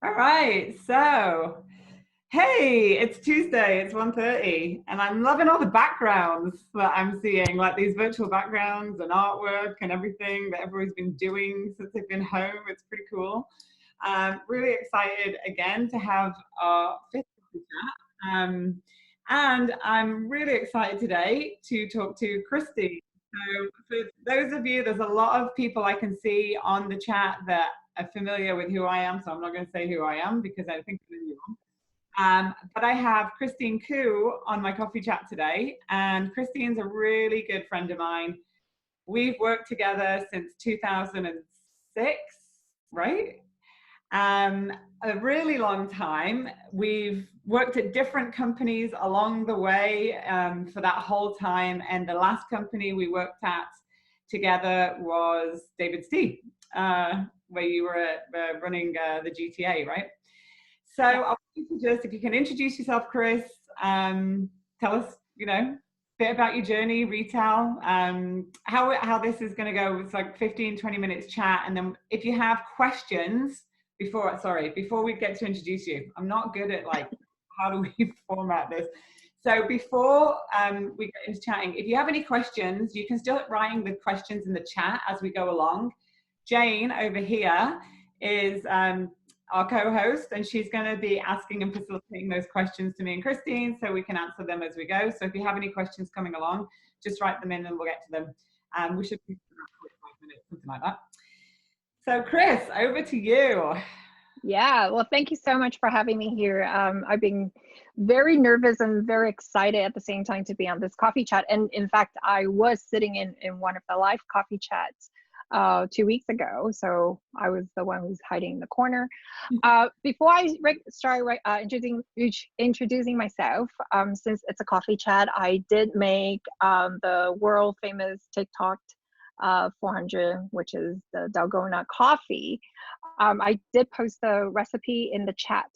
All right, so hey, it's Tuesday, it's 1:30, and I'm loving all the backgrounds that I'm seeing, like these virtual backgrounds and artwork and everything that everybody's been doing since they've been home. It's pretty cool. Really excited again to have our fifth chat. And I'm really excited today to talk to Christy. So for those of you, there's a lot of people I can see on the chat that are familiar with who I am, so I'm not going to say who I am because I think I'm you. But I have Christine Koo on my coffee chat today, and Christine's a really good friend of mine. We've worked together since 2006, right? A really long time. We've worked at different companies along the way for that whole time, and the last company we worked at together was David's Tea, where you were running the GTA, right? So I want you to just, if you can introduce yourself, Chris, tell us, a bit about your journey, retail, how this is going to go. It's like 15, 20 minutes chat. And then if you have questions before we get to introduce you, I'm not good at like, how do we format this? So before we get into chatting, if you have any questions, you can still writing the questions in the chat as we go along. Jane over here is our co-host, and she's going to be asking and facilitating those questions to me and Christine so we can answer them as we go. So if you have any questions coming along, just write them in and we'll get to them. We should be about 45 minutes, something like that. So Chris, over to you. Yeah, well, thank you so much for having me here. I've been very nervous and very excited at the same time to be on this coffee chat. And in fact, I was sitting in one of the live coffee chats 2 weeks ago. So I was the one who's hiding in the corner. Before I start introducing myself, since it's a coffee chat, I did make the world famous TikTok 400, which is the dalgona coffee. I did post the recipe in the chat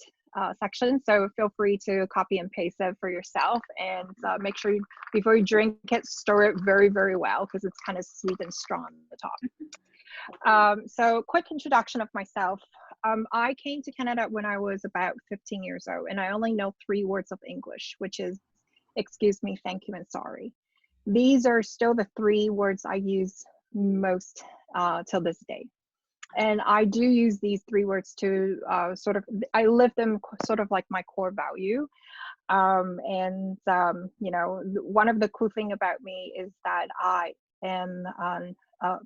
section, so feel free to copy and paste it for yourself, and make sure before you drink it, stir it very, very well because it's kind of sweet and strong on the top. So quick introduction of myself. I came to Canada when I was about 15 years old, and I only know 3 words of English, which is excuse me, thank you, and sorry. These are still the 3 words I use most till this day. And I do use these 3 words to I live them sort of like my core value. One of the cool thing about me is that I am,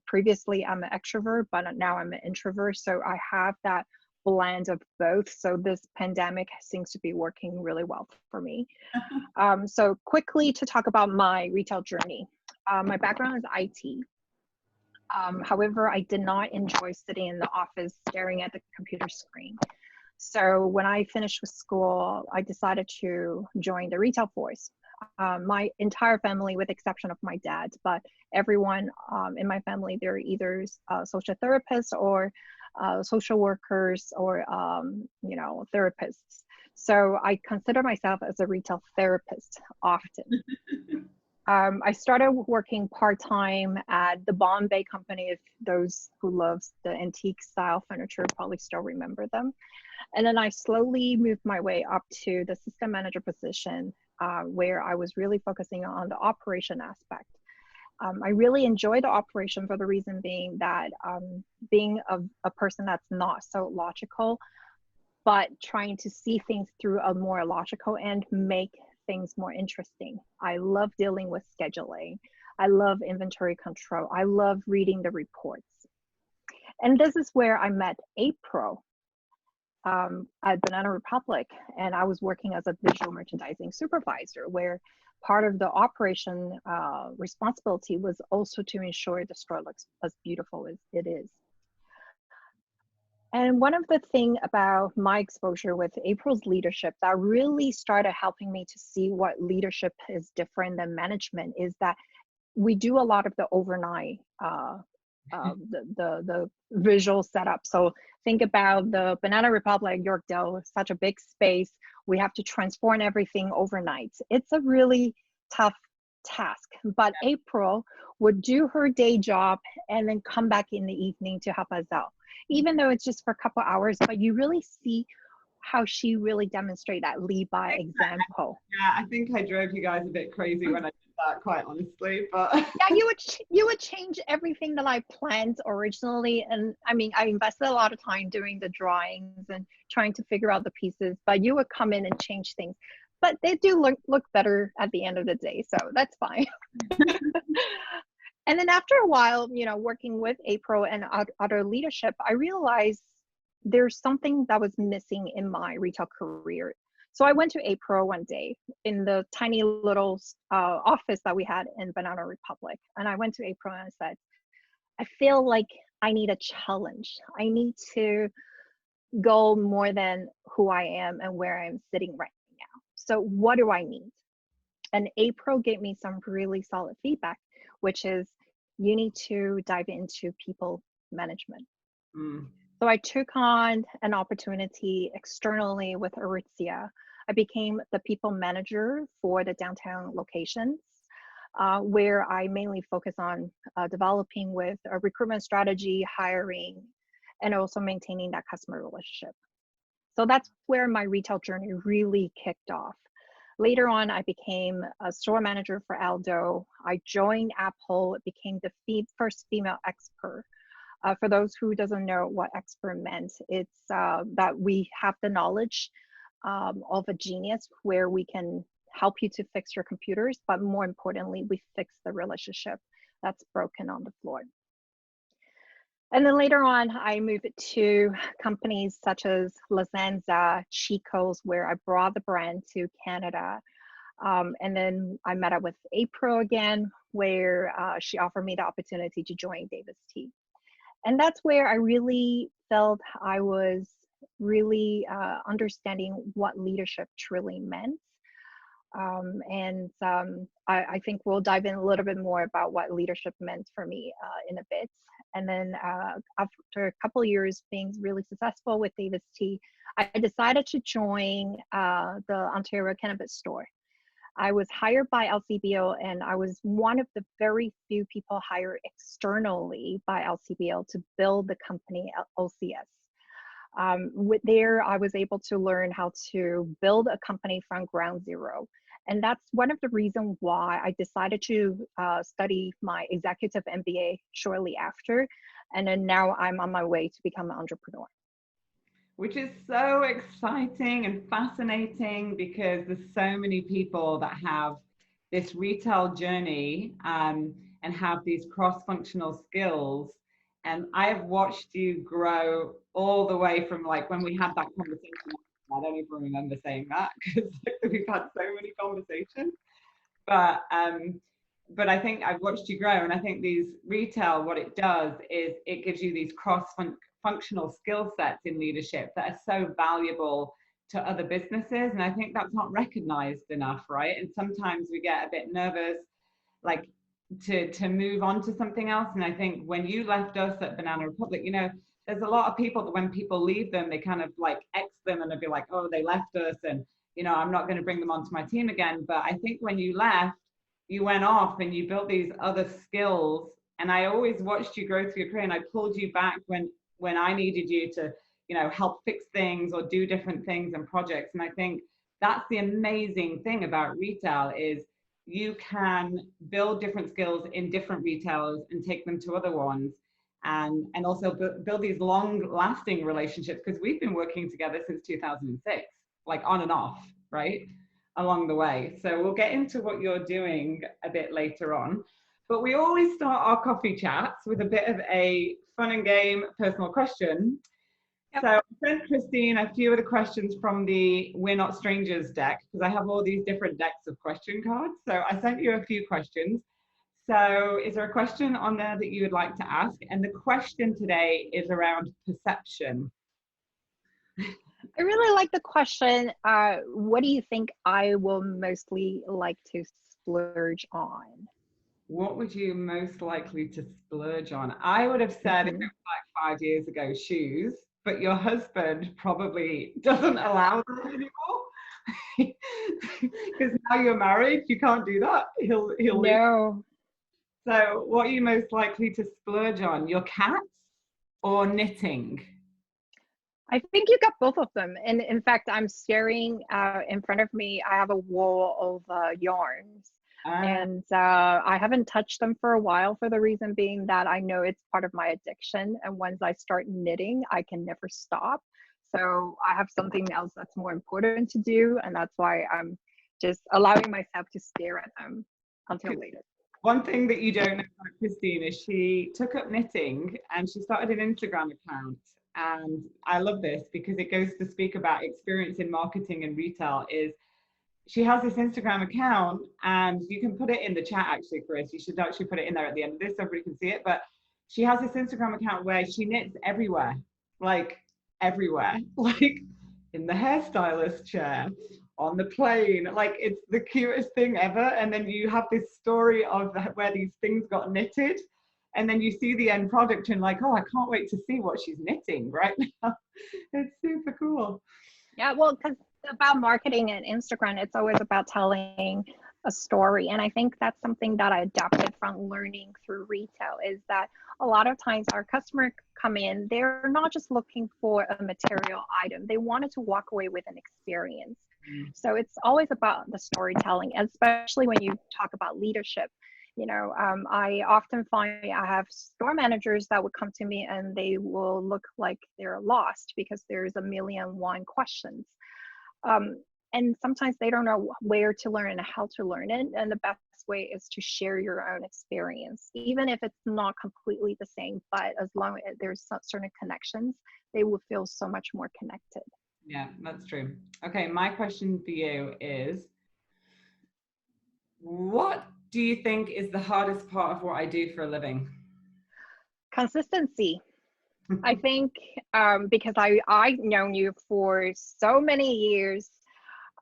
previously I'm an extrovert, but now I'm an introvert. So I have that blend of both. So this pandemic seems to be working really well for me. So quickly to talk about my retail journey. My background is IT. However, I did not enjoy sitting in the office staring at the computer screen. So when I finished with school, I decided to join the retail force. My entire family, with the exception of my dad, but everyone in my family, they're either social therapists or social workers or therapists. So I consider myself as a retail therapist often. I started working part-time at the Bombay company. If those who love the antique style furniture probably still remember them. And then I slowly moved my way up to the system manager position, where I was really focusing on the operation aspect. I really enjoy the operation for the reason being that being a person that's not so logical, but trying to see things through a more logical and make things more interesting. I love dealing with scheduling. I love inventory control. I love reading the reports. And this is where I met April at Banana Republic, and I was working as a visual merchandising supervisor, where part of the operation responsibility was also to ensure the store looks as beautiful as it is. And one of the things about my exposure with April's leadership that really started helping me to see what leadership is different than management is that we do a lot of the overnight, the visual setup. So think about the Banana Republic, Yorkdale, such a big space. We have to transform everything overnight. It's a really tough task, but April would do her day job and then come back in the evening to help us out. even though it's just for a couple hours, but you really see how she really demonstrate that lead by example. Yeah, I think I drove you guys a bit crazy when I did that, quite honestly, but Yeah, you would change everything that I planned originally, and I mean, I invested a lot of time doing the drawings and trying to figure out the pieces, but you would come in and change things. But they do look better at the end of the day, so that's fine. And then after a while, you know, working with April and other leadership, I realized there's something that was missing in my retail career. So I went to April one day in the tiny little office that we had in Banana Republic. And I went to April and I said, I feel like I need a challenge. I need to go more than who I am and where I'm sitting right now. So what do I need? And April gave me some really solid feedback, which is you need to dive into people management. mm. So I took on an opportunity externally with Aritzia. I became the people manager for the downtown locations, where I mainly focus on developing with a recruitment strategy, hiring, and also maintaining that customer relationship. So that's where my retail journey really kicked off. Later on, I became a store manager for Aldo. I joined Apple, became the first female expert. For those who doesn't know what expert meant, it's that we have the knowledge of a genius where we can help you to fix your computers, but more importantly, we fix the relationship that's broken on the floor. And then later on, I moved to companies such as Lazanza, Chico's, where I brought the brand to Canada. And then I met up with April again, where she offered me the opportunity to join Davis Tea. And that's where I really felt I was really understanding what leadership truly meant. I think we'll dive in a little bit more about what leadership meant for me in a bit. And then after a couple of years being really successful with Davis Tea, I decided to join the Ontario Cannabis Store. I was hired by LCBO, and I was one of the very few people hired externally by LCBO to build the company OCS. There, I was able to learn how to build a company from ground zero. And that's one of the reasons why I decided to study my executive MBA shortly after. And then now I'm on my way to become an entrepreneur. Which is so exciting and fascinating because there's so many people that have this retail journey and have these cross-functional skills. And I've watched you grow all the way from like when we had that conversation. I don't even remember saying that because we've had so many conversations. But I think I've watched you grow, and I think these retail, what it does is it gives you these cross-functional skill sets in leadership that are so valuable to other businesses. And I think that's not recognized enough, right? And sometimes we get a bit nervous, like to move on to something else. And I think when you left us at Banana Republic, you know, there's a lot of people that when people leave them, they kind of like X them and they'll be like, oh, they left us and, you know, I'm not going to bring them onto my team again. But I think when you left, you went off and you built these other skills. And I always watched you grow through your career, and I pulled you back when I needed you to, you know, help fix things or do different things and projects. And I think that's the amazing thing about retail is you can build different skills in different retailers and take them to other ones, and also build these long-lasting relationships, because we've been working together since 2006, like on and off, right, along the way. So we'll get into what you're doing a bit later on. But we always start our coffee chats with a bit of a fun and game personal question. Yep. So I sent Christine a few of the questions from the We're Not Strangers deck, because I have all these different decks of question cards. So I sent you a few questions. So is there a question on there that you would like to ask? And the question today is around perception. I really like the question. What do you think I will mostly like to splurge on? What would you most likely to splurge on? I would have said if it was like 5 years ago, shoes, but your husband probably doesn't allow that anymore. Because now you're married, you can't do that. He'll no. So what are you most likely to splurge on? Your cats? or knitting? I think you got both of them. And in fact, I'm staring in front of me. I have a wall of yarns. Ah, And I haven't touched them for a while for the reason being that I know it's part of my addiction. And once I start knitting, I can never stop. So I have something else that's more important to do. And that's why I'm just allowing myself to stare at them until later. one thing that you don't know about Christine is she took up knitting and she started an Instagram account. And I love this because it goes to speak about experience in marketing and retail is she has this Instagram account and you can put it in the chat actually, Chris. You should actually put it in there at the end of this so everybody can see it. But she has this Instagram account where she knits everywhere, like everywhere, like in the hairstylist chair, on the plane. Like it's the cutest thing ever. And then you have this story of where these things got knitted. And then you see the end product and like, oh, I can't wait to see what she's knitting right now. It's super cool. Yeah, well, because about marketing and Instagram, it's always about telling a story. And I think that's something that I adapted from learning through retail is that a lot of times our customers come in, they're not just looking for a material item, they wanted to walk away with an experience. So it's always about the storytelling, especially when you talk about leadership. I often find I have store managers that would come to me and they will look like they're lost because there's a million one questions. Um, and sometimes they don't know where to learn and how to learn it. And the best way is to share your own experience, even if it's not completely the same, but as long as there's certain connections, they will feel so much more connected. Yeah, that's true. Okay, my question for you is, what do you think is the hardest part of what I do for a living? Consistency. I think because I've known you for so many years,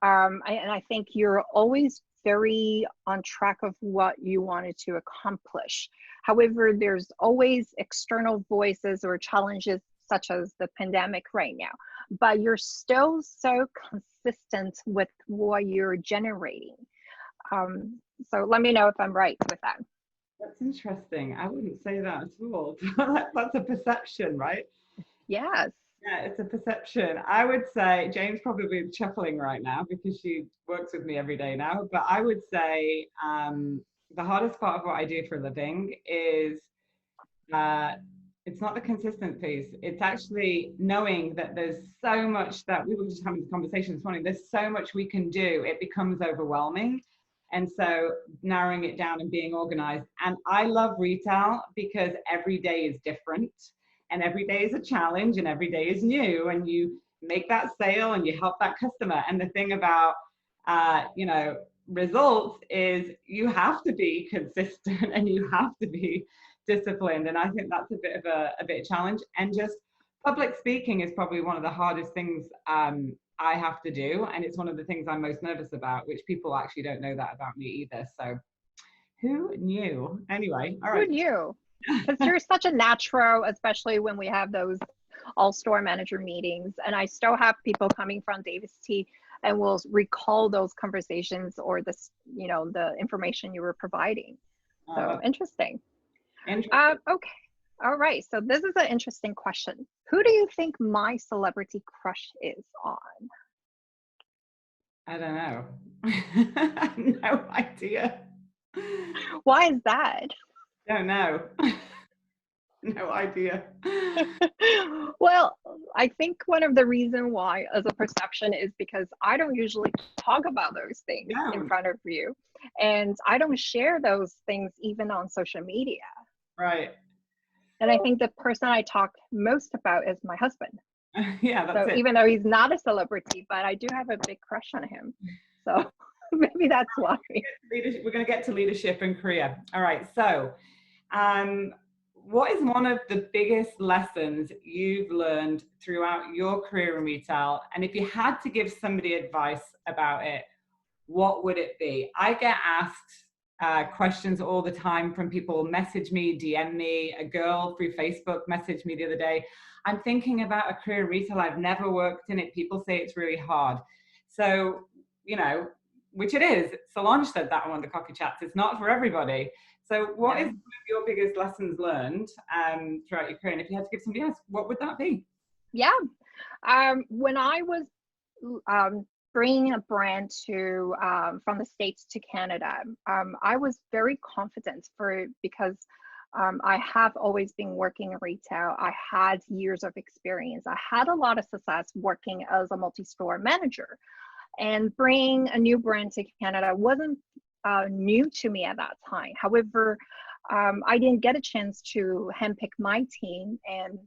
and I think you're always very on track of what you wanted to accomplish. However, there's always external voices or challenges such as the pandemic right now, but you're still so consistent with what you're generating. So let me know if I'm right with that. That's interesting. I wouldn't say that at all. That's a perception, right? Yes. Yeah, it's a perception. I would say Jane's probably chuckling right now because she works with me every day now. But I would say the hardest part of what I do for a living is it's not the consistent piece. It's actually knowing that there's so much that we were just having this conversation this morning. There's so much we can do. It becomes overwhelming. And so narrowing it down and being organized. And I love retail because every day is different and every day is a challenge and every day is new. And you make that sale and you help that customer. And the thing about, results is you have to be consistent and you have to be disciplined. And I think that's a bit of a challenge. And just public speaking is probably one of the hardest things I have to do. And it's one of the things I'm most nervous about, which people actually don't know that about me either. So who knew? Anyway, all Who right. knew? Because you're such a natural, especially when we have those all store manager meetings. And I still have people coming from Davis T and will recall those conversations or the information you were providing. So interesting. Interesting. Okay. All right. So this is an interesting question. Who do you think my celebrity crush is on? I don't know. No idea. Why is that? Don't know. No idea. Well, I think one of the reason why as a perception is because I don't usually talk about those things in front of you. And I don't share those things even on social media. Right. And I think the person I talk most about is my husband. Yeah, that's so it. even though he's not a celebrity, but I do have a big crush on him. So maybe that's why. Leadership, we're going to get to leadership and career. All right. So what is one of the biggest lessons you've learned throughout your career in retail? And if you had to give somebody advice about it, what would it be? I get asked questions all the time from people, message me, DM me. A girl through Facebook messaged me the other day. I'm thinking about a career in retail. I've never worked in it. People say it's really hard. So, which it is. Solange said that on one of the coffee chats. It's not for everybody. So what is Yeah. one of your biggest lessons learned throughout your career? And if you had to give somebody else, what would that be? Yeah. When I was um, bringing a brand to from the States to Canada, I was very confident because I have always been working in retail. I had years of experience. I had a lot of success working as a multi-store manager, and bringing a new brand to Canada wasn't new to me at that time. However, I didn't get a chance to handpick my team. And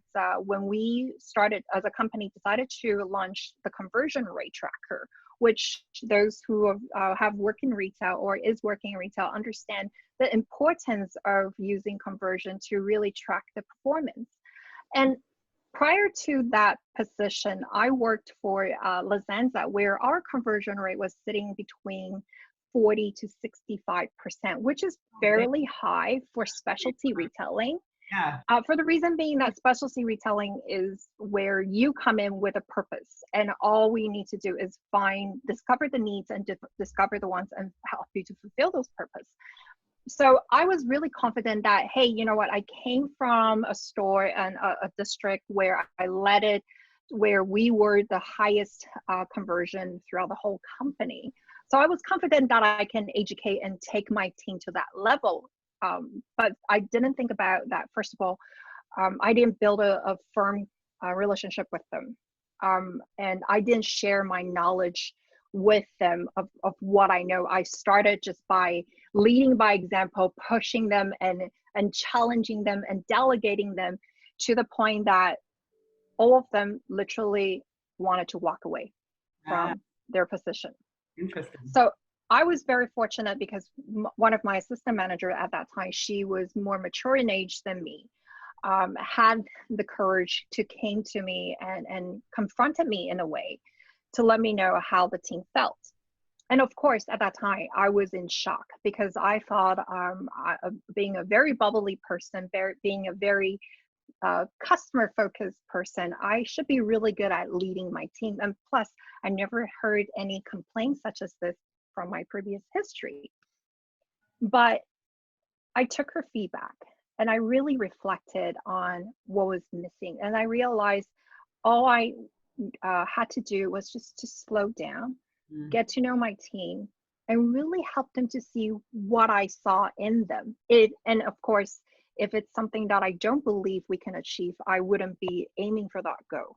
when we started as a company, decided to launch the conversion rate tracker, which those who have worked in retail or is working in retail understand the importance of using conversion to really track the performance. And prior to that position, I worked for Lazanza, where our conversion rate was sitting between 40 to 65%, which is fairly high for specialty retailing. Yeah, For the reason being that specialty retailing is where you come in with a purpose, and all we need to do is discover the needs and discover the ones and help you to fulfill those purpose. So I was really confident that, hey, you know what, I came from a store and a district where I led it, where we were the highest conversion throughout the whole company. So I was confident that I can educate and take my team to that level. But I didn't think about that. First of all, I didn't build a firm relationship with them. And I didn't share my knowledge with them of what I know. I started just by leading by example, pushing them and challenging them and delegating them to the point that all of them literally wanted to walk away ah, from their position. interesting. So I was very fortunate because one of my assistant manager at that time, she was more mature in age than me, had the courage to came to me and confronted me in a way to let me know how the team felt. And of course, at that time, I was in shock because I thought, being a very bubbly person, being a very customer focused person, I should be really good at leading my team. And plus, I never heard any complaints such as this from my previous history. But I took her feedback and I really reflected on what was missing. And I realized all I had to do was just to slow down, Mm, get to know my team, and really help them to see what I saw in them. And of course, if it's something that I don't believe we can achieve, I wouldn't be aiming for that goal.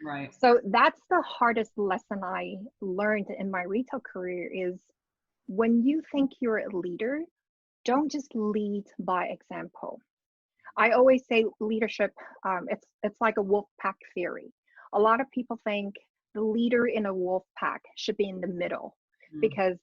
right. So that's the hardest lesson I learned in my retail career is when you think you're a leader, don't just lead by example. I always say leadership, it's like a wolf pack theory. A lot of people think the leader in a wolf pack should be in the middle Mm, because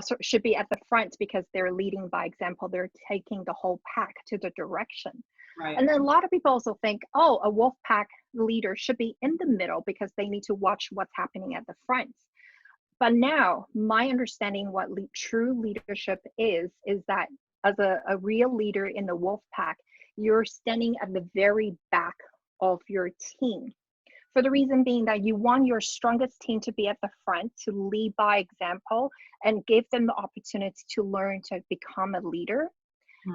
so should be at the front because they're leading by example. They're taking the whole pack to the direction. right. And then a lot of people also think, oh, a wolf pack leader should be in the middle because they need to watch what's happening at the front. But now my understanding what true leadership is that as a real leader in the wolf pack, you're standing at the very back of your team, for the reason being that you want your strongest team to be at the front to lead by example and give them the opportunity to learn to become a leader.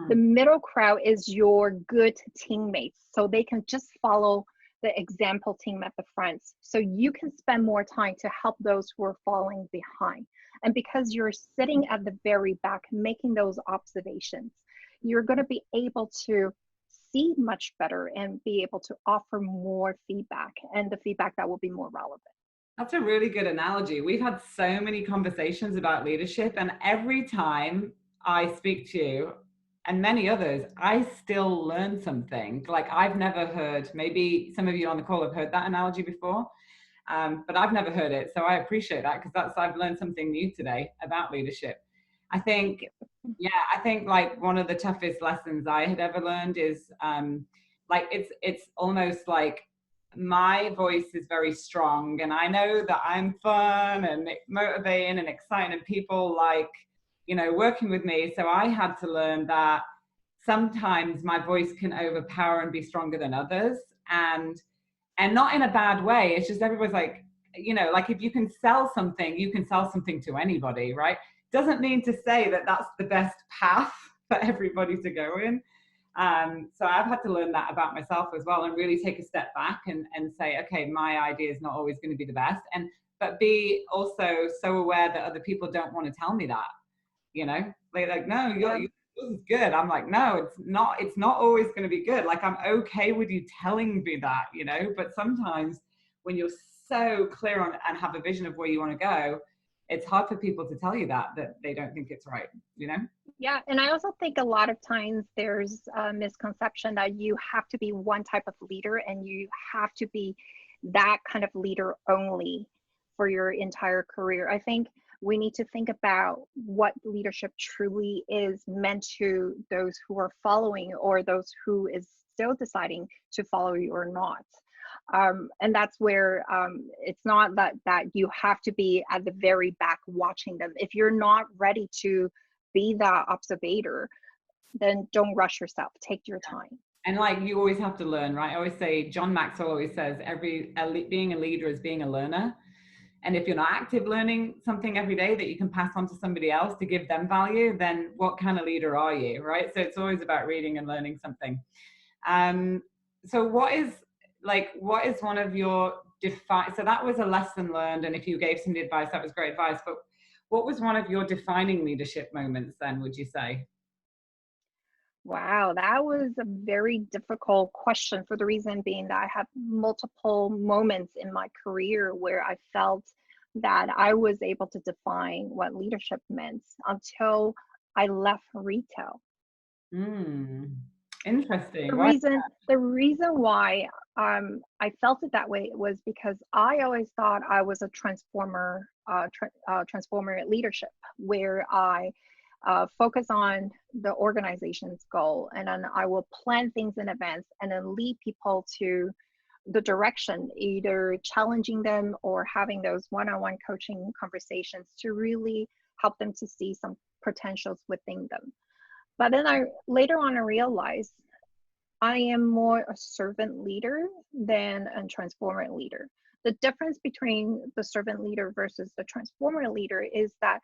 The Mm, middle crowd is your good teammates, so they can just follow the example team at the front. So you can spend more time to help those who are falling behind. And because you're sitting at the very back making those observations, you're going to be able to see much better and be able to offer more feedback, and the feedback that will be more relevant. that's a really good analogy. We've had so many conversations about leadership, and every time I speak to you and many others, I still learn something. Like I've never heard, maybe some of you on the call have heard that analogy before, but I've never heard it. So I appreciate that because I've learned something new today about leadership. I Thank think, you. yeah, I think like one of the toughest lessons I had ever learned is like it's almost like my voice is very strong, and I know that I'm fun and motivating and exciting, and people like working with me. So I had to learn that sometimes my voice can overpower and be stronger than others, and not in a bad way. It's just everybody's like, like if you can sell something, you can sell something to anybody, right? Doesn't mean to say that that's the best path for everybody to go in. So I've had to learn that about myself as well, and really take a step back and say, okay, my idea is not always going to be the best, but be also so aware that other people don't want to tell me that. They're like, no, Yeah. yours is good. I'm like, no, it's not always going to be good. Like, I'm okay with you telling me that, but sometimes when you're so clear on and have a vision of where you want to go, it's hard for people to tell you that they don't think it's right. Yeah, and I also think a lot of times there's a misconception that you have to be one type of leader and you have to be that kind of leader only for your entire career. I think we need to think about what leadership truly is meant to those who are following or those who is still deciding to follow you or not. And that's where it's not that you have to be at the very back watching them. If you're not ready to be that observator, then don't rush yourself. Take your time. And like, you always have to learn, right? I always say, John Maxwell always says, being a leader is being a learner. And if you're not active learning something every day that you can pass on to somebody else to give them value, then what kind of leader are you, right? So it's always about reading and learning something. So what is one of your so that was a lesson learned, and if you gave somebody advice, that was great advice, but what was one of your defining leadership moments then, would you say? Wow, that was a very difficult question for the reason being that I had multiple moments in my career where I felt that I was able to define what leadership meant until I left retail. Interesting. The Why? reason the reason why I felt it that way was because I always thought I was a transformer leadership, where I focus on the organization's goal, and then I will plan things in advance and then lead people to the direction, either challenging them or having those one-on-one coaching conversations to really help them to see some potentials within them. But then I later on I realized I am more a servant leader than a transformer leader. The difference between the servant leader versus the transformer leader is that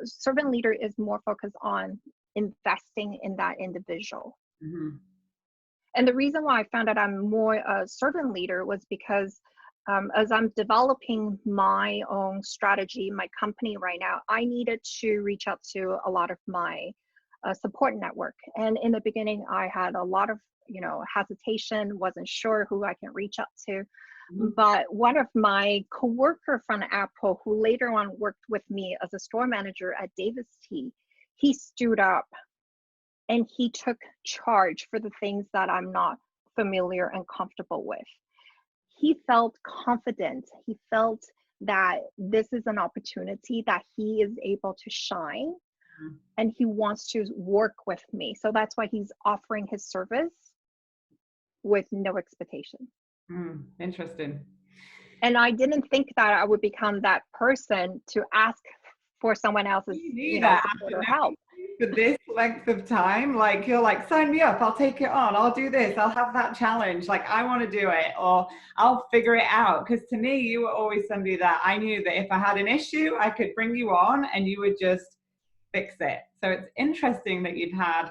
servant leader is more focused on investing in that individual. Mm-hmm. And the reason why I found out I'm more a servant leader was because as I'm developing my own strategy, my company right now, I needed to reach out to a lot of my support network. And in the beginning, I had a lot of, hesitation, wasn't sure who I can reach out to. Mm-hmm. But one of my coworker from Apple, who later on worked with me as a store manager at Davis Tea, he stood up and he took charge for the things that I'm not familiar and comfortable with. He felt confident. He felt that this is an opportunity that he is able to shine, and he wants to work with me. So that's why he's offering his service with no expectation. Interesting. And I didn't think that I would become that person to ask for someone else's support or help. For this length of time, like, you're like, sign me up, I'll take it on, I'll do this, I'll have that challenge, like, I want to do it, or I'll figure it out. Because to me, you were always somebody that I knew that if I had an issue, I could bring you on and you would just fix it. So it's interesting that you've had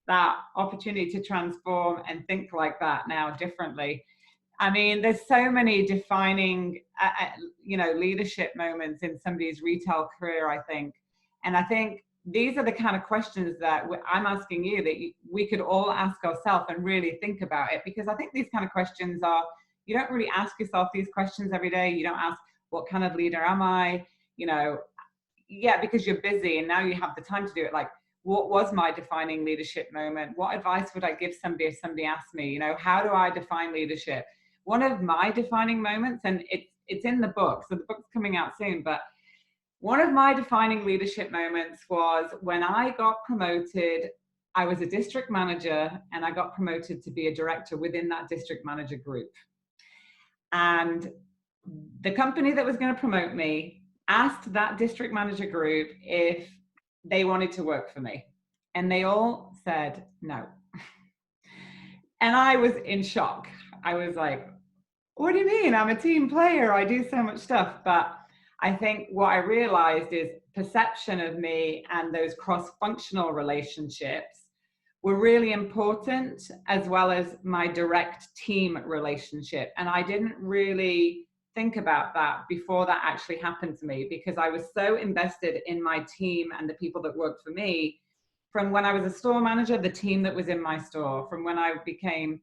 that opportunity to transform and think like that now differently. I mean, there's so many defining, leadership moments in somebody's retail career, I think. And I think these are the kind of questions that I'm asking you that we could all ask ourselves and really think about it. Because I think these kind of questions you don't really ask yourself these questions every day. You don't ask, what kind of leader am I? Because you're busy and now you have the time to do it. Like, what was my defining leadership moment? What advice would I give somebody if somebody asked me, how do I define leadership? One of my defining moments, and it's in the book, so the book's coming out soon, but one of my defining leadership moments was when I got promoted. I was a district manager and I got promoted to be a director within that district manager group. And the company that was going to promote me asked that district manager group if they wanted to work for me. And they all said no. And I was in shock. I was like, what do you mean? I'm a team player. I do so much stuff. But I think what I realized is perception of me and those cross-functional relationships were really important, as well as my direct team relationship. And I didn't really think about that before that actually happened to me, because I was so invested in my team and the people that worked for me. From when I was a store manager, the team that was in my store. From when I became,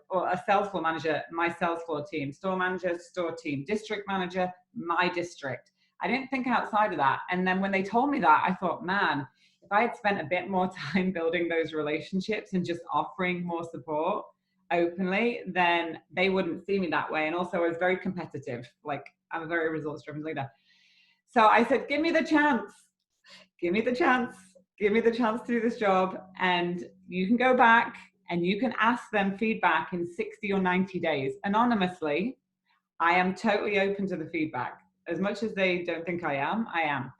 or a sales floor manager, my sales floor team, store manager, store team, district manager, my district. I didn't think outside of that. And then when they told me that, I thought, man, if I had spent a bit more time building those relationships and just offering more support openly, then they wouldn't see me that way. And also, I was very competitive. Like, I'm a very results driven leader. So I said, give me the chance, give me the chance, give me the chance to do this job. And you can go back and you can ask them feedback in 60 or 90 days anonymously. I am totally open to the feedback. As much as they don't think I am, I am.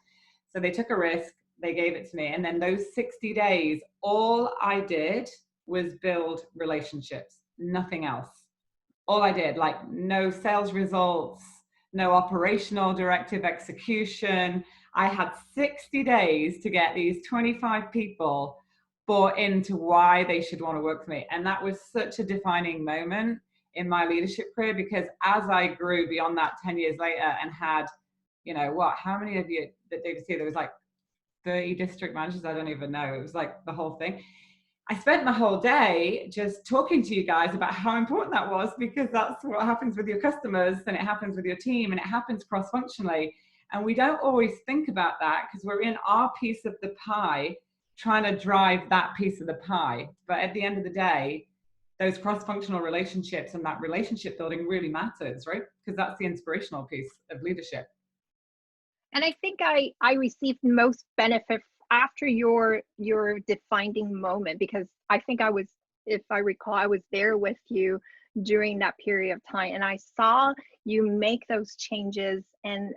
So they took a risk, they gave it to me. And then those 60 days, all I did was build relationships, nothing else. All I did, like no sales results, no operational directive execution. I had 60 days to get these 25 people bought into why they should want to work for me. And that was such a defining moment in my leadership career, because as I grew beyond that 10 years later and had, how many of you that David see, there was like 30 district managers, I don't even know. It was like the whole thing. I spent my whole day just talking to you guys about how important that was, because that's what happens with your customers, and it happens with your team, and it happens cross-functionally. And we don't always think about that because we're in our piece of the pie trying to drive that piece of the pie. But at the end of the day, those cross-functional relationships and that relationship building really matters, right? Because that's the inspirational piece of leadership. And I think I received most benefit after your defining moment, because I think I was, if I recall, I was there with you during that period of time, and I saw you make those changes and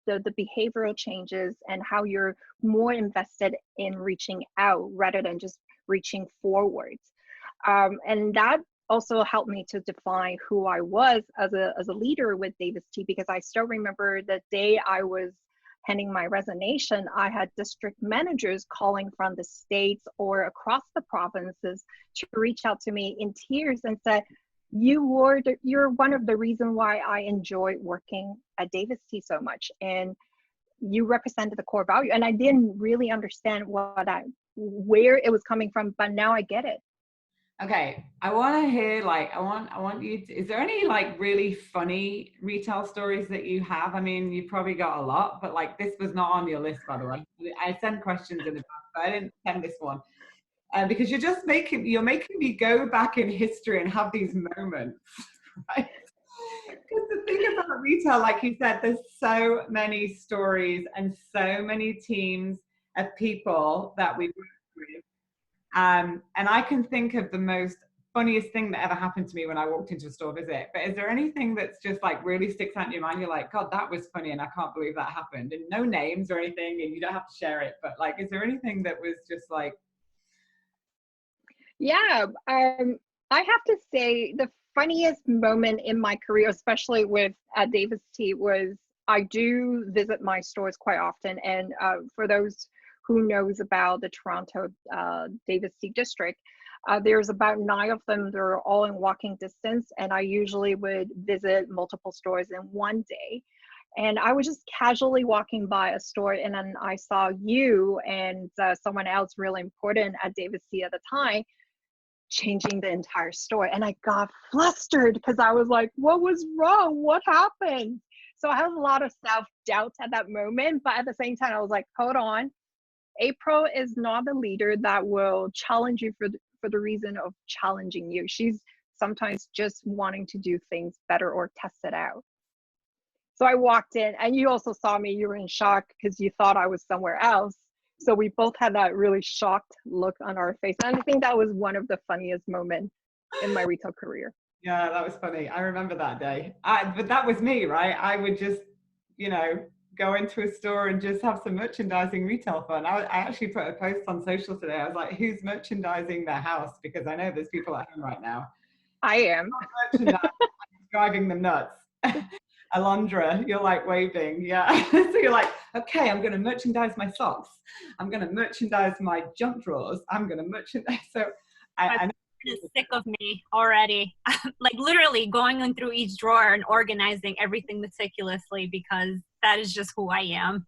the behavioral changes, and how you're more invested in reaching out rather than just reaching forwards. And that also helped me to define who I was as a leader with Davis T, because I still remember the day I was handing my resignation, I had district managers calling from the states or across the provinces to reach out to me in tears and said, you're one of the reasons why I enjoy working at Davis T so much, and you represented the core value. And I didn't really understand where it was coming from, but now I get it. Okay, I want to hear, I want you to, is there any really funny retail stories that you have? I mean, you probably got a lot, but this was not on your list, by the way. I sent questions in the past, but I didn't send this one. Because you're making me go back in history and have these moments, right? Because the thing about retail, like you said, there's so many stories and so many teams of people that we work with. And I can think of the most funniest thing that ever happened to me when I walked into a store visit. But is there anything that's just really sticks out in your mind? You're like, God, that was funny, and I can't believe that happened. And no names or anything, and you don't have to share it. But is there anything that was just Yeah, I have to say the funniest moment in my career, especially with Davis T, was I do visit my stores quite often. And for those who knows about the Toronto Davis T district, there's about 9 of them. They're all in walking distance. And I usually would visit multiple stores in one day. And I was just casually walking by a store, and then I saw you and someone else really important at Davis T at the time changing the entire store, and I got flustered because I was like, what was wrong? What happened? So I had a lot of self-doubt at that moment, but at the same time I was like, hold on, April is not the leader that will challenge you for the reason of challenging you. She's sometimes just wanting to do things better or test it out. So I walked in, and you also saw me, you were in shock because you thought I was somewhere else. So we both had that really shocked look on our face. And I think that was one of the funniest moments in my retail career. Yeah, that was funny. I remember that day. But that was me, right? I would just, go into a store and just have some merchandising retail fun. I actually put a post on social today. I was like, who's merchandising their house? Because I know there's people at home right now. I am. Driving them nuts. Alondra, you're like waving, yeah. So you're like, okay, I'm going to merchandise my socks. I'm going to merchandise my junk drawers. I'm going to merchandise. So My I is sick of me already. Like literally going on through each drawer and organizing everything meticulously because that is just who I am.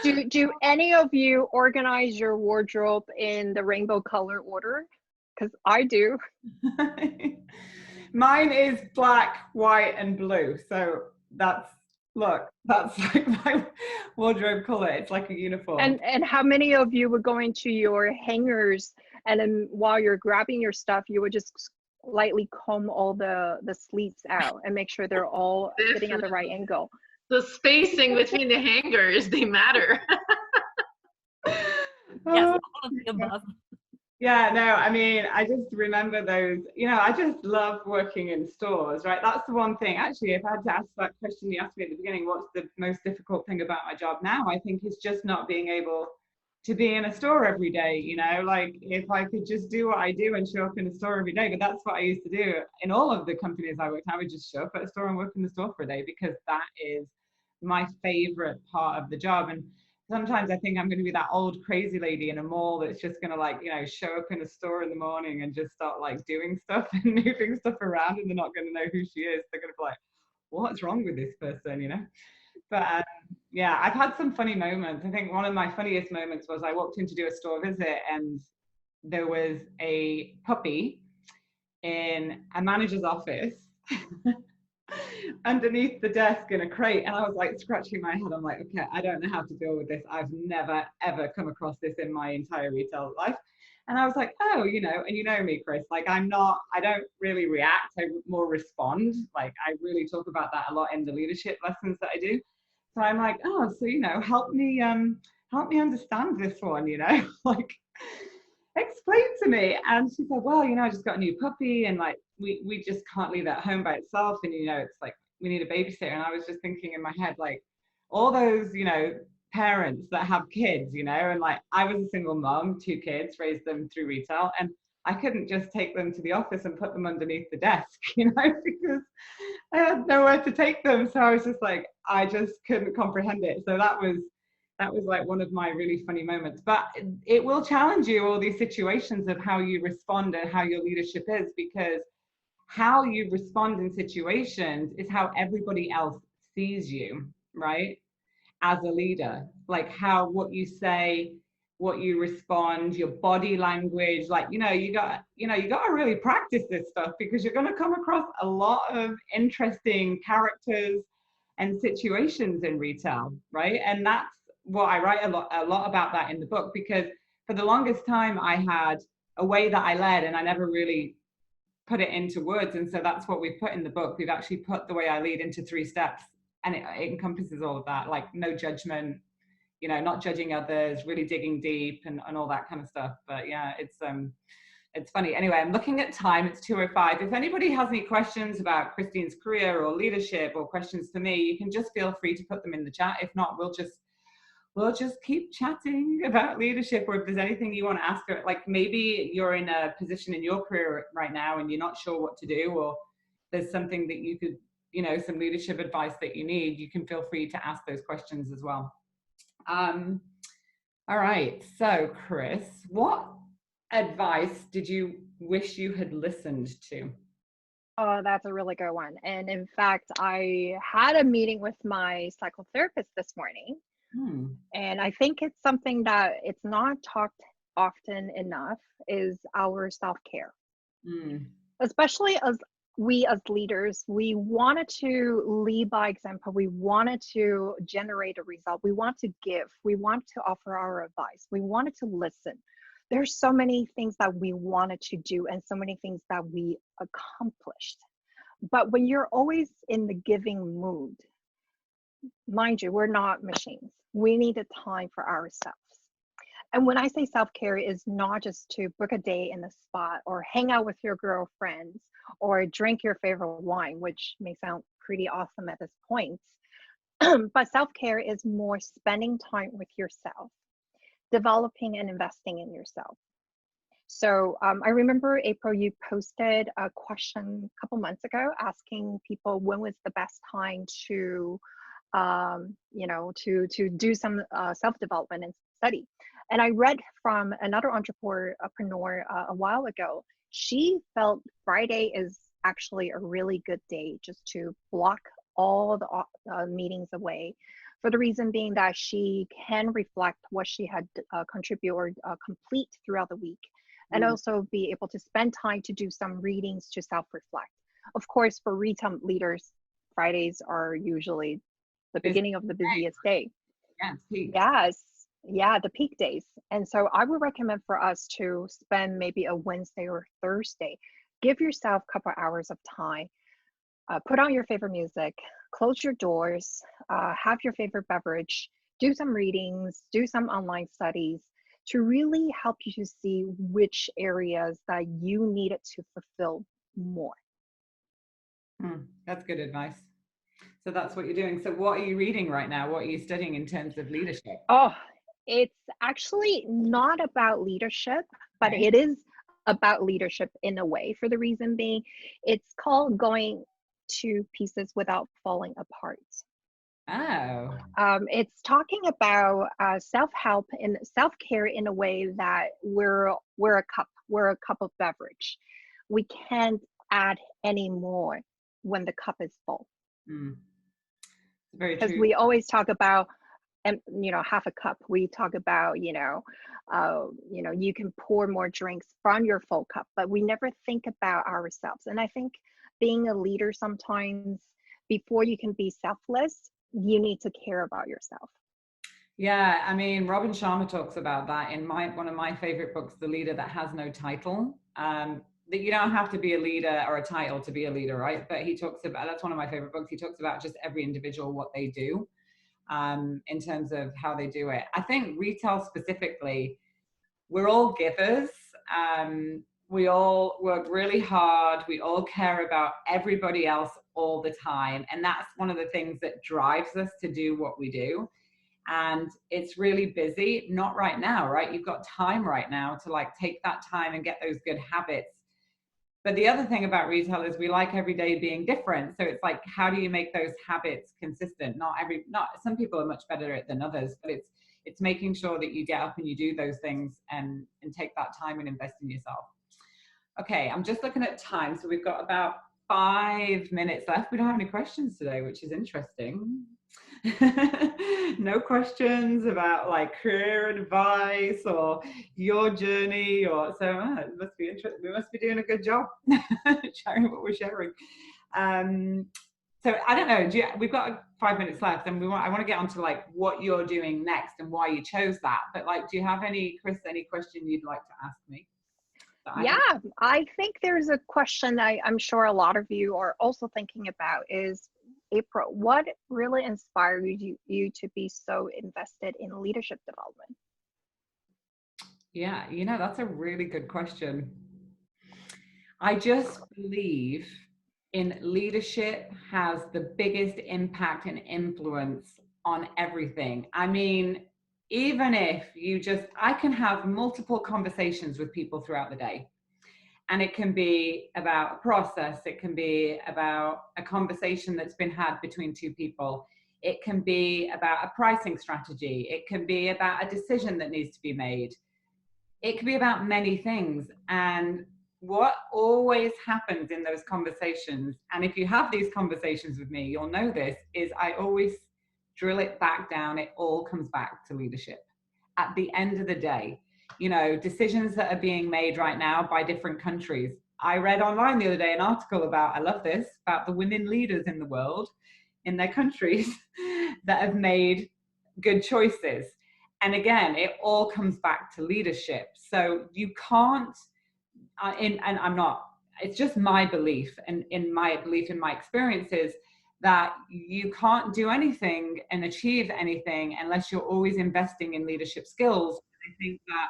Do any of you organize your wardrobe in the rainbow color order? Because I do. Mine is black, white, and blue. So that's that's like my wardrobe color. It's like a uniform. And how many of you would go into your hangers and then while you're grabbing your stuff, you would just lightly comb all the slits out and make sure they're all sitting at the right angle? The spacing between the hangers, they matter. Yes, all of the above. Yeah, no, I mean, I just remember those, I just love working in stores, right? That's the one thing. Actually, if I had to ask that question you asked me at the beginning, what's the most difficult thing about my job now? I think it's just not being able to be in a store every day, like if I could just do what I do and show up in a store every day, but that's what I used to do in all of the companies I worked at. I would just show up at a store and work in the store for a day because that is my favorite part of the job. And sometimes I think I'm going to be that old crazy lady in a mall that's just going to show up in a store in the morning and just start like doing stuff and moving stuff around, and they're not going to know who she is. They're going to be like, what's wrong with this person, But yeah, I've had some funny moments. I think one of my funniest moments was I walked in to do a store visit and there was a puppy in a manager's office underneath the desk in a crate, and I was like scratching my head. I'm like, okay, I don't know how to deal with this. I've never ever come across this in my entire retail life. And I was like, oh, and you know me, Chris, like I don't really react, I more respond. Like I really talk about that a lot in the leadership lessons that I do. So I'm like, oh, so help me understand this one, like explain to me. And she said, well, I just got a new puppy and like we just can't leave it at home by itself, and it's like we need a babysitter. And I was just thinking in my head, like all those parents that have kids, and like I was a single mom, 2 kids, raised them through retail, and I couldn't just take them to the office and put them underneath the desk, because I had nowhere to take them. So I was just like, I just couldn't comprehend it. So that was like one of my really funny moments. But it will challenge you, all these situations of how you respond and how your leadership is, because how you respond in situations is how everybody else sees you, right? As a leader, like what you say, what you respond, your body language, like you got to really practice this stuff, because you're going to come across a lot of interesting characters and situations in retail, right? And that's what I write a lot about that in the book, because for the longest time I had a way that I led and I never really put it into words. And so that's what we've put in the book. We've actually put the way I lead into 3 steps, and it encompasses all of that, like no judgment, not judging others, really digging deep and all that kind of stuff. But yeah, it's funny. Anyway, I'm looking at time. It's 2:05. If anybody has any questions about Christine's career or leadership, or questions to me, you can just feel free to put them in the chat. If not, we'll just keep chatting about leadership. Or if there's anything you want to ask her, like maybe you're in a position in your career right now and you're not sure what to do, or there's something that you could, some leadership advice that you need, you can feel free to ask those questions as well. All right. So Chris, what advice did you wish you had listened to? Oh, that's a really good one. And in fact, I had a meeting with my psychotherapist this morning. And I think it's something that it's not talked often enough, is our self-care. Especially as leaders, we wanted to lead by example. We wanted to generate a result. We want to give. We want to offer our advice. We wanted to listen. There's so many things that we wanted to do and so many things that we accomplished. But when you're always in the giving mood, mind you, we're not machines. We need a time for ourselves. And when I say self-care, is not just to book a day in the spot or hang out with your girlfriends or drink your favorite wine, which may sound pretty awesome at this point. But self-care is more spending time with yourself, developing and investing in yourself. So I remember, April, you posted a question a couple months ago asking people when was the best time to, to do some self-development and study. And I read from another entrepreneur a while ago. She felt Friday is actually a really good day just to block all the meetings away, for the reason being that she can reflect what she had contribute or complete throughout the week, and also be able to spend time to do some readings to self-reflect. Of course, for retail leaders, Fridays are usually the beginning of the busiest day. Yeah, peak. Yes, yeah, the peak days. And so I would recommend for us to spend maybe a Wednesday or Thursday. Give yourself a couple hours of time. Put on your favorite music, close your doors, have your favorite beverage, do some readings, do some online studies to really help you to see which areas that you needed to fulfill more. That's good advice. So that's what you're doing. So what are you reading right now? What are you studying in terms of leadership? Oh, it's actually not about leadership, but Okay. it is about leadership in a way, for the reason being, it's called Going to Pieces Without Falling Apart. Oh. It's talking about self-help and self-care in a way that we're a cup of beverage. We can't add any more when the cup is full. Very Because true. we always talk about, and half a cup. We talk about you can pour more drinks from your full cup, but we never think about ourselves. And I think being a leader, sometimes before you can be selfless, you need to care about yourself. Yeah, I mean, Robin Sharma talks about that in one of my favorite books, The Leader That Has No Title. That you don't have to be a leader or a title to be a leader, right? But he talks about, that's one of my favorite books. He talks about just every individual, what they do, in terms of how they do it. I think retail specifically, we're all givers. We all work really hard. We all care about everybody else all the time. And that's one of the things that drives us to do what we do. And it's really busy. Not right now, right? You've got time right now to like take that time and get those good habits. But the other thing about retail is we like every day being different. So it's like, how do you make those habits consistent? Not some people are much better at it than others, but it's making sure that you get up and you do those things and take that time and invest in yourself. Okay, I'm just looking at time. So we've got about 5 minutes left. We don't have any questions today, which is interesting. No questions about like career advice or your journey, or so it must be interesting. We must be doing a good job sharing what we're sharing. So I don't know. We've got 5 minutes left, and I want to get onto like what you're doing next and why you chose that. But like, do you have Chris, any question you'd like to ask me? Yeah, I think there's a question that I'm sure a lot of you are also thinking about is, April, what really inspired you to be so invested in leadership development? Yeah, that's a really good question. I just believe in leadership has the biggest impact and influence on everything. I mean, even if I can have multiple conversations with people throughout the day. And it can be about a process. It can be about a conversation that's been had between two people. It can be about a pricing strategy. It can be about a decision that needs to be made. It can be about many things. And what always happens in those conversations, and if you have these conversations with me, you'll know this, is I always drill it back down. It all comes back to leadership. At the end of the day, decisions that are being made right now by different countries. I read online the other day an article about the women leaders in the world, in their countries, that have made good choices. And again, it all comes back to leadership. So you can't, it's just my belief, and in my experiences, that you can't do anything and achieve anything unless you're always investing in leadership skills. I think that,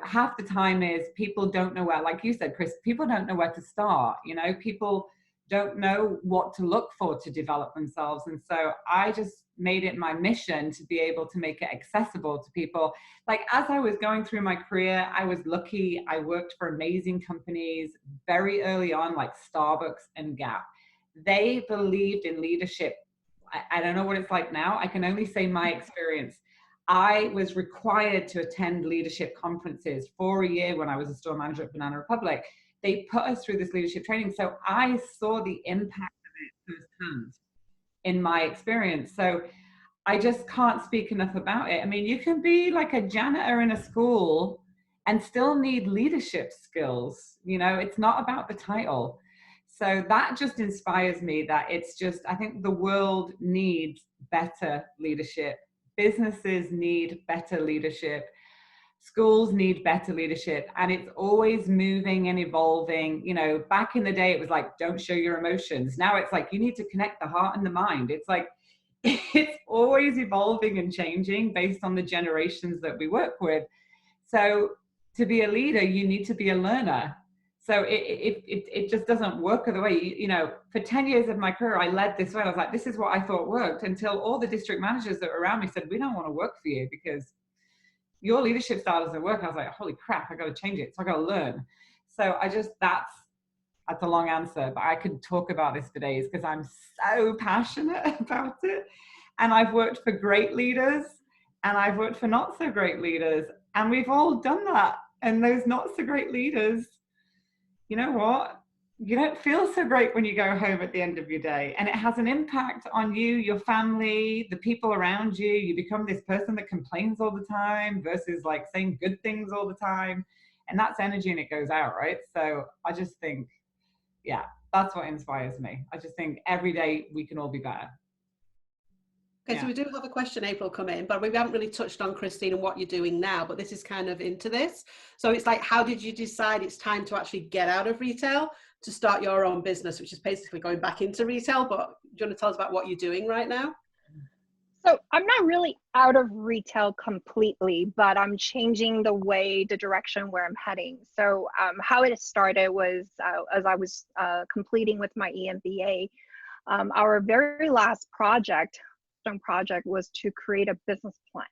half the time is people don't know where, like you said, Chris, people don't know where to start. People don't know what to look for to develop themselves. And so I just made it my mission to be able to make it accessible to people. Like, as I was going through my career, I was lucky. I worked for amazing companies very early on, like Starbucks and Gap. They believed in leadership. I don't know what it's like now. I can only say my experience. I was required to attend leadership conferences for a year when I was a store manager at Banana Republic. They put us through this leadership training. So I saw the impact of it firsthand in my experience. So I just can't speak enough about it. I mean, you can be like a janitor in a school and still need leadership skills. You know, it's not about the title. So that just inspires me, that it's just, I think the world needs better leadership. Businesses need better leadership. Schools need better leadership, and it's always moving and evolving. You know, back in the day, it was like, don't show your emotions. Now it's like, you need to connect the heart and the mind. It's like, it's always evolving and changing based on the generations that we work with. So to be a leader, you need to be a learner. So it just doesn't work the way, you know, for 10 years of my career, I led this way. I was like, this is what I thought worked, until all the district managers that were around me said, we don't want to work for you because your leadership style doesn't work. I was like, holy crap, I got to change it. So I got to learn. So that's a long answer, but I could talk about this for days because I'm so passionate about it. And I've worked for great leaders and I've worked for not so great leaders. And we've all done that. And those not so great leaders, you know what? You don't feel so great when you go home at the end of your day, and it has an impact on you, your family, the people around you. You become this person that complains all the time versus like saying good things all the time, and that's energy and it goes out, right? So I just think, yeah, that's what inspires me. I just think every day we can all be better. Okay, so we do have a question, April, come in, but we haven't really touched on, Christine, and what you're doing now, but this is kind of into this. So it's like, how did you decide it's time to actually get out of retail to start your own business, which is basically going back into retail? But do you want to tell us about what you're doing right now? So I'm not really out of retail completely, but I'm changing the direction where I'm heading. So how it started was as I was completing with my EMBA, our very last project was to create a business plan.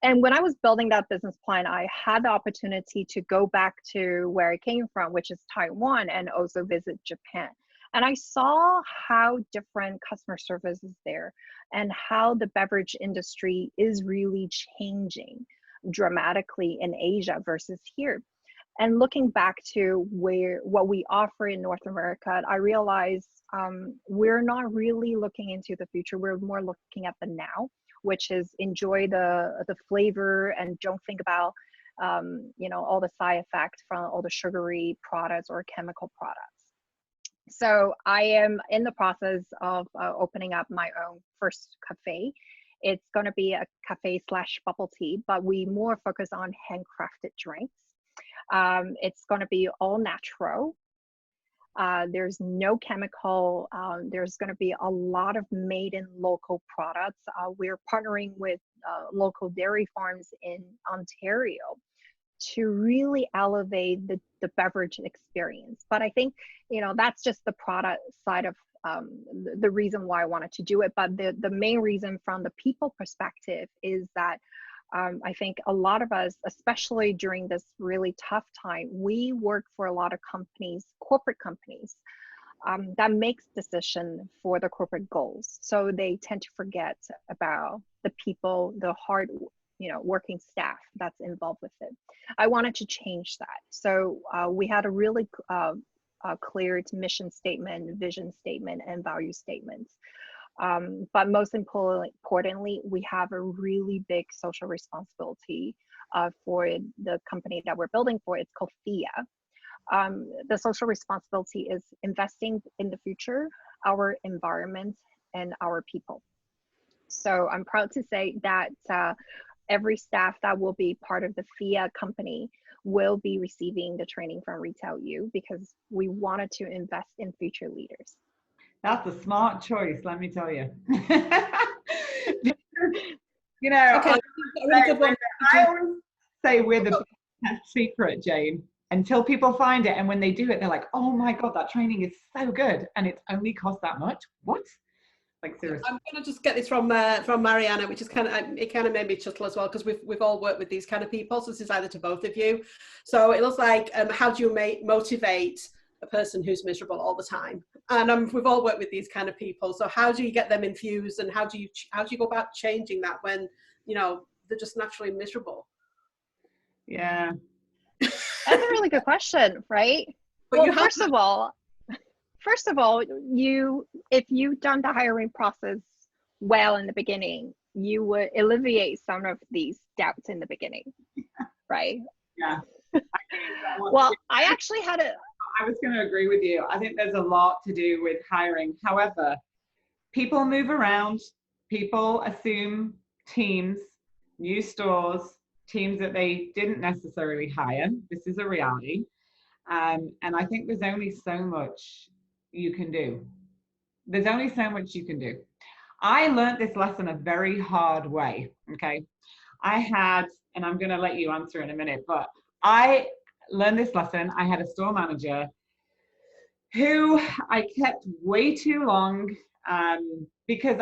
And when I was building that business plan, I had the opportunity to go back to where I came from, which is Taiwan, and also visit Japan. And I saw how different customer service is there and how the beverage industry is really changing dramatically in Asia versus here. And looking back to what we offer in North America, I realized we're not really looking into the future. We're more looking at the now, which is enjoy the flavor and don't think about you know, all the side effects from all the sugary products or chemical products. So I am in the process of opening up my own first cafe. It's going to be a cafe / bubble tea, but we more focus on handcrafted drinks. It's going to be all natural. There's no chemical. There's going to be a lot of made in local products. We're partnering with local dairy farms in Ontario to really elevate the beverage experience. But I think, you know, that's just the product side of the reason why I wanted to do it. But the main reason from the people perspective is that I think a lot of us, especially during this really tough time, we work for a lot of companies, corporate companies, that makes decision for the corporate goals. So they tend to forget about the people, the hard, you know, working staff that's involved with it. I wanted to change that. So we had a really clear mission statement, vision statement, and value statements. But most importantly, we have a really big social responsibility for the company that we're building for. It's called FIA. The social responsibility is investing in the future, our environment, and our people. So I'm proud to say that every staff that will be part of the FIA company will be receiving the training from Retail U, because we wanted to invest in future leaders. That's a smart choice, let me tell you. You know, okay, I always say we're the best secret, Jane. until people find it. And when they do it, they're like, oh my God, that training is so good. And it's only cost that much. What? Like, seriously. I'm going to just get this from Mariana, which is it kind of made me chuckle as well, because we've all worked with these kind of people. So this is either to both of you. So it looks like, how do you motivate a person who's miserable all the time? And we've all worked with these kind of people. So how do you get them infused, and how do you go about changing that when, you know, they're just naturally miserable? Yeah. That's a really good question, right? But well, first of all, if you've done the hiring process well in the beginning, you would alleviate some of these doubts in the beginning, right? Yeah. Well, I actually had I was going to agree with you. I think there's a lot to do with hiring. However, people move around. People assume teams, new stores, teams that they didn't necessarily hire. This is a reality. And I think there's only so much you can do. There's only so much you can do. I learned this lesson a very hard way, okay? And I'm going to let you answer in a minute, but I learned this lesson. I had a store manager who I kept way too long, because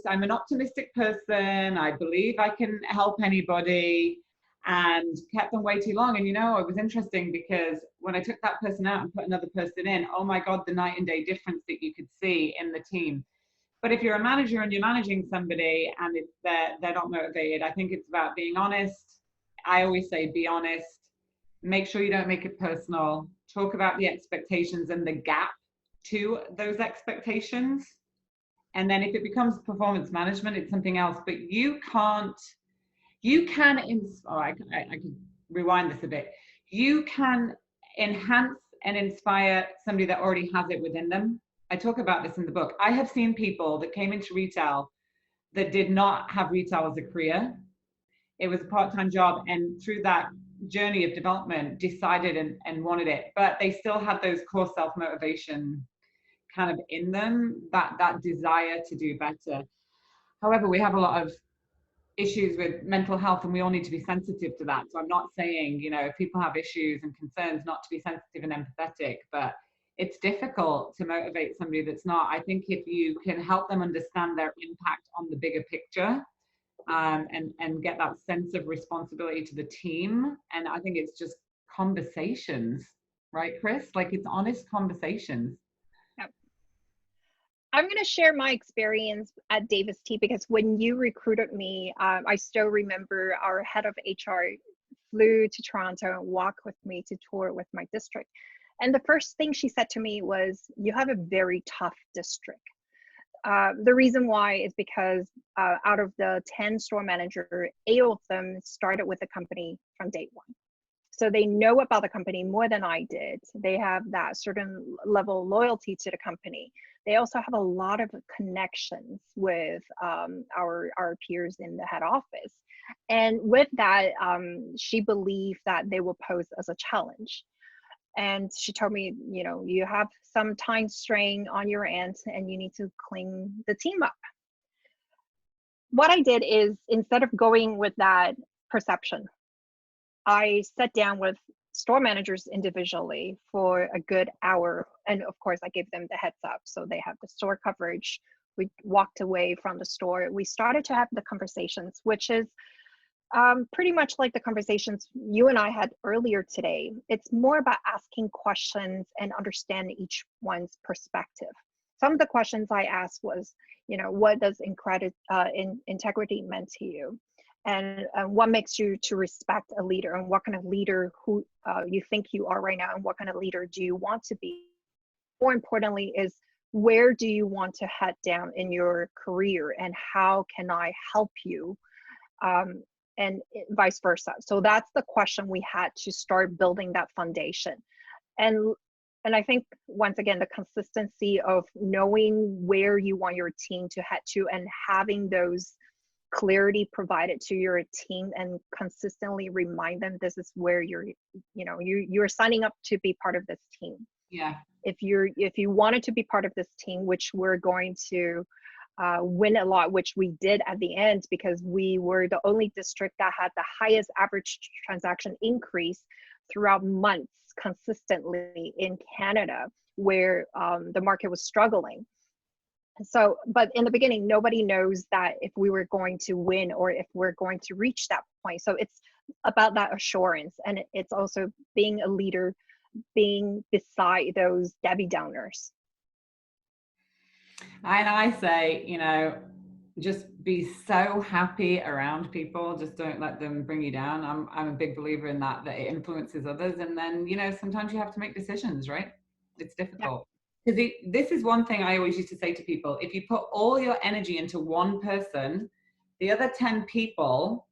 I'm an optimistic person. I believe I can help anybody, and kept them way too long. And, you know, it was interesting because when I took that person out and put another person in, oh my God, the night and day difference that you could see in the team. But if you're a manager and you're managing somebody and they're not motivated, I think it's about being honest. I always say, be honest. Make sure you don't make it personal. Talk about the expectations and the gap to those expectations. And then if it becomes performance management, it's something else. But I could rewind this a bit. You can enhance and inspire somebody that already has it within them. I talk about this in the book. I have seen people that came into retail that did not have retail as a career. It was a part-time job, and through that journey of development decided and wanted it, but they still had those core self-motivation kind of in them, that desire to do better. However, we have a lot of issues with mental health, and we all need to be sensitive to that. So I'm not saying, you know, if people have issues and concerns, not to be sensitive and empathetic, but it's difficult to motivate somebody that's not. I think if you can help them understand their impact on the bigger picture, and get that sense of responsibility to the team. And I think it's just conversations, right, Chris? Like, it's honest conversations. Yep. I'm going to share my experience at Davis Tea, because when you recruited me, I still remember our head of HR flew to Toronto and walked with me to tour with my district. And the first thing she said to me was, you have a very tough district. The reason why is because out of the 10 store manager, 8 of them started with the company from day one. So they know about the company more than I did. They have that certain level of loyalty to the company. They also have a lot of connections with our peers in the head office. And with that, she believed that they will pose as a challenge. And she told me, you know, you have some time strain on your end and you need to clean the team up. What I did is, instead of going with that perception, I sat down with store managers individually for a good hour. And of course, I gave them the heads up so they have the store coverage. We walked away from the store. We started to have the conversations, which is pretty much like the conversations you and I had earlier today. It's more about asking questions and understanding each one's perspective. Some of the questions I asked was, you know, what does integrity mean to you? And what makes you to respect a leader, and what kind of leader who you think you are right now, and what kind of leader do you want to be? More importantly is, where do you want to head down in your career, and how can I help you? And vice versa. So that's the question we had to start building that foundation. And I think, once again, the consistency of knowing where you want your team to head to, and having those clarity provided to your team, and consistently remind them this is where you're signing up to be part of this team. Yeah. If you wanted to be part of this team, which we're going to win a lot, which we did at the end, because we were the only district that had the highest average transaction increase throughout months consistently in Canada, where the market was struggling. So, but in the beginning, nobody knows that if we were going to win or if we're going to reach that point. So it's about that assurance, and it's also being a leader, being beside those Debbie Downers. And I say, you know, just be so happy around people. Just don't let them bring you down. I'm a big believer in that it influences others. And then, you know, sometimes you have to make decisions, right? It's difficult. Because this is one thing I always used to say to people: if you put all your energy into one person, the other 10 people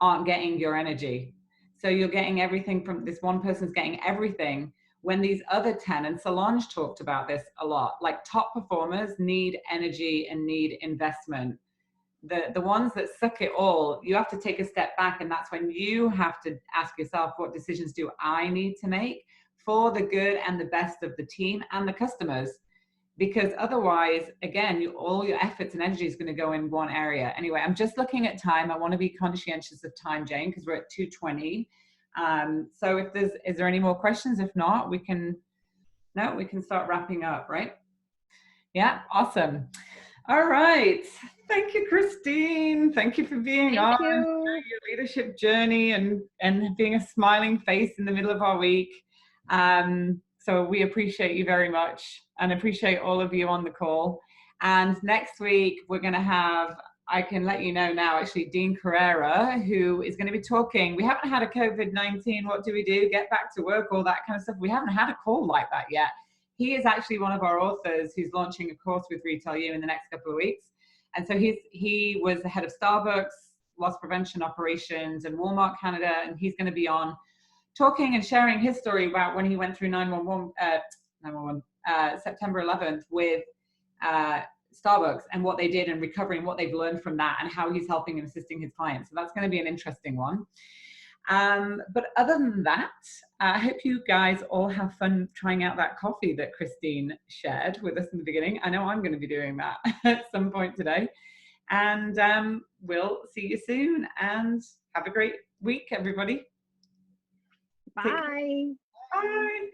aren't getting your energy. So you're getting everything from this one person's getting everything, when these other 10, and Solange talked about this a lot, like top performers need energy and need investment. The ones that suck it all, you have to take a step back, and that's when you have to ask yourself, what decisions do I need to make for the good and the best of the team and the customers? Because otherwise, again, all your efforts and energy is going to go in one area. Anyway, I'm just looking at time. I want to be conscientious of time, Jane, because we're at 2:20. So is there any more questions? If not, we can start wrapping up, right? Yeah, awesome. All right. Thank you, Christine. Thank you for being on your leadership journey and being a smiling face in the middle of our week. So we appreciate you very much and appreciate all of you on the call. And next week, we're going to have, I can let you know now, actually, Dean Carrera, who is going to be talking. We haven't had a COVID-19, what do we do? Get back to work, all that kind of stuff. We haven't had a call like that yet. He is actually one of our authors who's launching a course with retailu in the next couple of weeks. And so he was the head of Starbucks, loss prevention operations, and Walmart Canada. And he's going to be on talking and sharing his story about when he went through 9/11, September 11th with Starbucks, and what they did and recovering, what they've learned from that, and how he's helping and assisting his clients. So that's going to be an interesting one. But other than that, I hope you guys all have fun trying out that coffee that Christine shared with us in the beginning. I know I'm going to be doing that at some point today. And we'll see you soon, and have a great week, everybody. Bye. Bye.